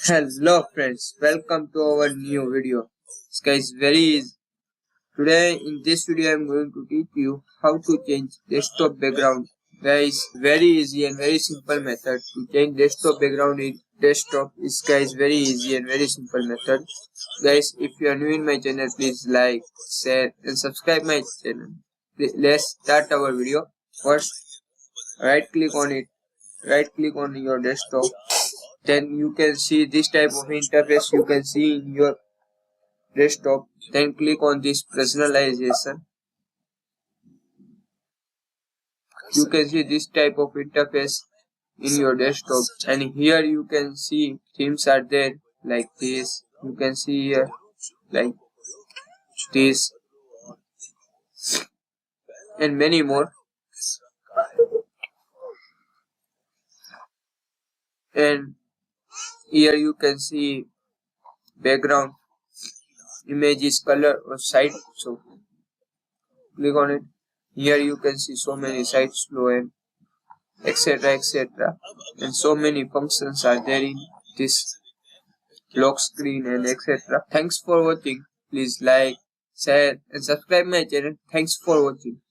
Hello friends, welcome to our new video. This guy is very easy. Today in this video I am going to teach you how to change desktop background. Guys, very easy and very simple method to change desktop background in desktop. This guy is very easy and very simple method. Guys, if you are new in my channel, please like, share and subscribe my channel. Let's start our video. First, right click on it. Right click on your desktop. Then you can see this type of interface you can see in your desktop. Then click on this personalization. You can see this type of interface in your desktop, and here you can see themes are there like this. You can see here like this and many more. And here you can see background, images, color or site. So click on it. Here you can see so many sites flow and etc, and so many functions are there in this lock screen and etc. Thanks for watching. Please like, share and subscribe my channel. Thanks for watching.